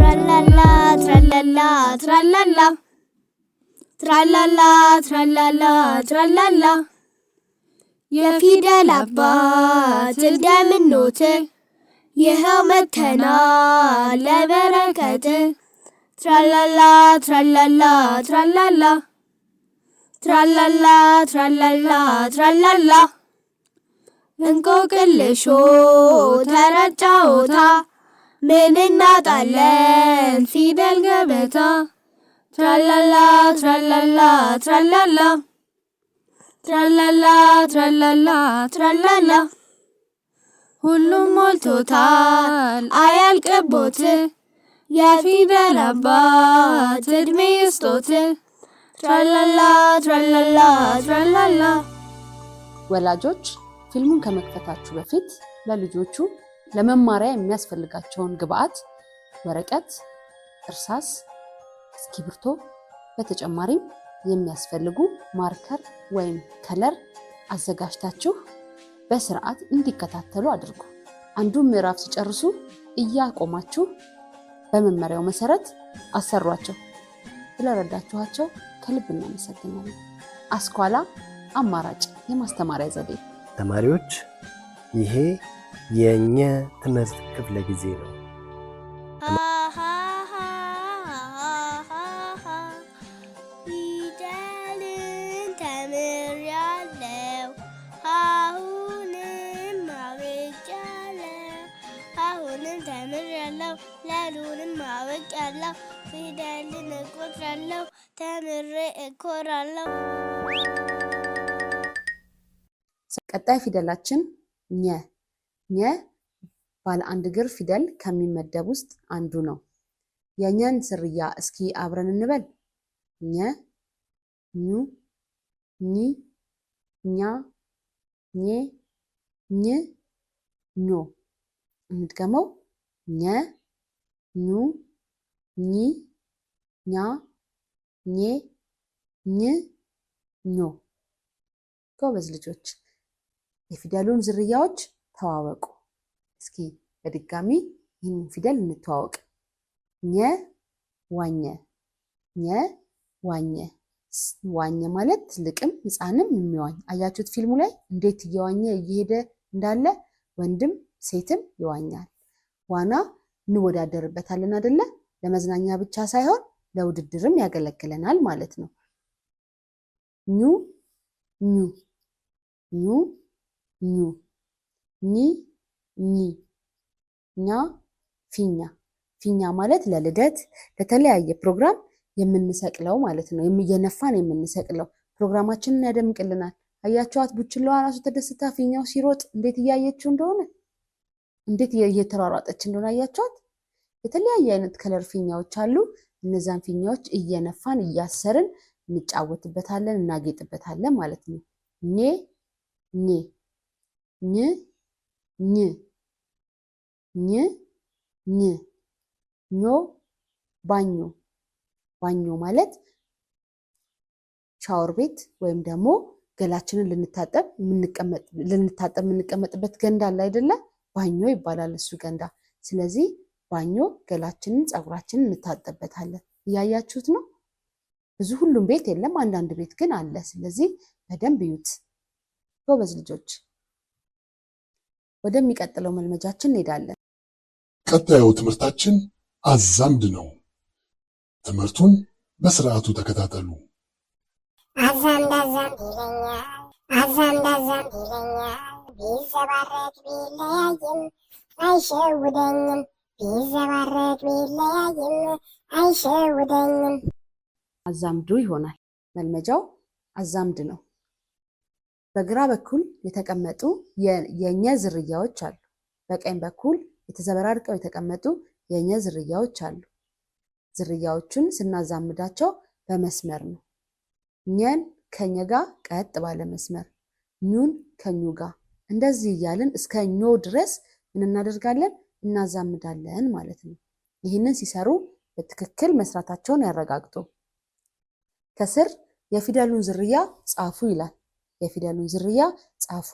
Tralala, tralala, tralala. Tralala, tralala, tralala. የፊደል አባት እንደምንኖት ይኸው መተናል ለበረከት ትራላላ ትራላላ ትራላላ ትራላላ ትራላላ ትራላላ እንቆቅልሾ ተረት ጨዋታ ምን እናጣለን ፊደል ገበታ ትራላላ ትራላላ ትራላላ ትራላላ ትራላላ ትራላላ ሁሉም ሞልቶታል አያልቅቦት የፊደል አባት እድሜ ይስጦት ትራላላ ትራላላ ትራላላ። ወላጆች ፊልሙን ከመክፈታችሁ በፊት ለልጆቹ ለመማሪያ የሚያስፈልጋቸውን ግብአት ወረቀት፣ እርሳስ፣ እስክሪብቶ በተጨማሪም የሚያስፈልጉ ማርከር ወይም ከለር አዘጋጅታችሁ በስርዓት እንዲከታተሉ አድርጉ። አንዱን ምዕራፍ ሲጨርሱ እያቆማችሁ በመመሪያው መሰረት አሰሯቸው። ስለረዳችኋቸው ከልብ እናመሰግናለን። አስኳላ አማራጭ የማስተማሪያ ዘዴ። ተማሪዎች ይሄ የኛ ትምህርት ክፍለ ጊዜ ነው። ፊደልን ተምሬያለሁ አሁንም አውቄያለሁ አሁንም ተምሬያለሁ ለሉንም አውቄያለሁ ፊደልን እቆጥራለሁ ተምሬ እኮራለሁ። ቀጣይ ፊደላችን ኘ። ኘ ባለ አንድ እግር ፊደል ከሚመደብ ውስጥ አንዱ ነው። የኘን ዝርያ እስኪ አብረን እንበል። ኘ፣ ኙ፣ ኚ፣ ኛ፣ ኜ፣ ኝ፣ ኞ። እንድገመው። ኘ፣ ኙ፣ ኚ፣ ኛ፣ ኜ፣ ኝ፣ ኞ። ጎበዝ ልጆች። የፊደሉን ዝርያዎች ተዋወቁ። እስኪ በድጋሚ ይህንን ፊደል እንተዋወቅ። ኘ ዋኘ፣ ኘ ዋኘ። ዋኘ ማለት ትልቅም ሕፃንም የሚዋኝ። አያችሁት ፊልሙ ላይ እንዴት እየዋኘ እየሄደ እንዳለ። ወንድም ሴትም ይዋኛል። ዋና እንወዳደርበታለን አይደለ? ለመዝናኛ ብቻ ሳይሆን ለውድድርም ያገለግለናል ማለት ነው። ኙ ኙ፣ ኙ ኙ፣ ኚ ኚ፣ ኛ ፊኛ። ፊኛ ማለት ለልደት ለተለያየ ፕሮግራም የምንሰቅለው ማለት ነው። እየነፋን የምንሰቅለው ፕሮግራማችንን ያደምቅልናል። አያችኋት? ቡችላዋ ራሱ ተደስታ ፊኛው ሲሮጥ እንዴት እያየችው እንደሆነ፣ እንዴት እየተሯሯጠች እንደሆነ አያችኋት? የተለያየ አይነት ከለር ፊኛዎች አሉ። እነዛን ፊኛዎች እየነፋን እያሰርን እንጫወትበታለን፣ እናጌጥበታለን ማለት ነው። ኔ ኔ፣ ኝ ኝ፣ ኝ ኝ፣ ኞ ባኞ። ባኞ ማለት ሻወር ቤት ወይም ደግሞ ገላችንን ልንታጠብ የምንቀመጥበት ገንዳ አለ አይደለ? ባኞ ይባላል እሱ ገንዳ። ስለዚህ ባኞ ገላችንን ፀጉራችንን እንታጠብበታለን። እያያችሁት ነው። ብዙ ሁሉም ቤት የለም፣ አንዳንድ ቤት ግን አለ። ስለዚህ በደንብ እዩት ጎበዝ ልጆች። ወደሚቀጥለው መልመጃችን እንሄዳለን። ቀጣዩ ትምህርታችን አዛምድ ነው። ትምህርቱን በስርዓቱ ተከታተሉ። አዛምድ አዛምድ ይለኛል፣ አዛምድ አዛምድ ይለኛል፣ ቢዘባረቅ ቢለያይም አይሸውደኝም፣ ቢዘባረቅ ቢለያይም አይሸውደኝም። አዛምዱ ይሆናል። መልመጃው አዛምድ ነው። በግራ በኩል የተቀመጡ የኘ ዝርያዎች አሉ። በቀኝ በኩል የተዘበራርቀው የተቀመጡ የኘ ዝርያዎች አሉ። ዝርያዎቹን ስናዛምዳቸው በመስመር ነው። ኘን ከኘ ጋር ቀጥ ባለ መስመር፣ ኙን ከኙ ጋር እንደዚህ እያልን እስከ ኞ ድረስ ምን እናደርጋለን? እናዛምዳለን ማለት ነው። ይህንን ሲሰሩ በትክክል መስራታቸውን ያረጋግጡ። ከስር የፊደሉን ዝርያ ጻፉ ይላል። የፊደሉን ዝርያ ጻፉ።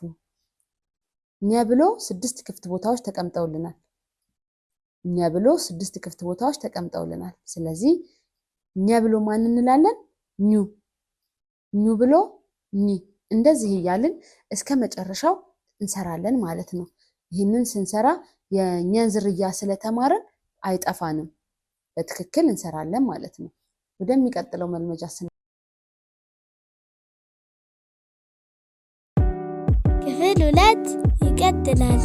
ኘ ብሎ 6 ክፍት ቦታዎች ተቀምጠውልናል። እኛ ብሎ 6 ክፍት ቦታዎች ተቀምጠውልናል። ስለዚህ እኛ ብሎ ማን እንላለን? ኙ። ኙ ብሎ ኒ። እንደዚህ እያልን እስከ መጨረሻው እንሰራለን ማለት ነው። ይህንን ስንሰራ የኛን ዝርያ ስለተማረን አይጠፋንም፣ በትክክል እንሰራለን ማለት ነው። ወደሚቀጥለው መልመጃ ክፍል 2 ይቀጥላል።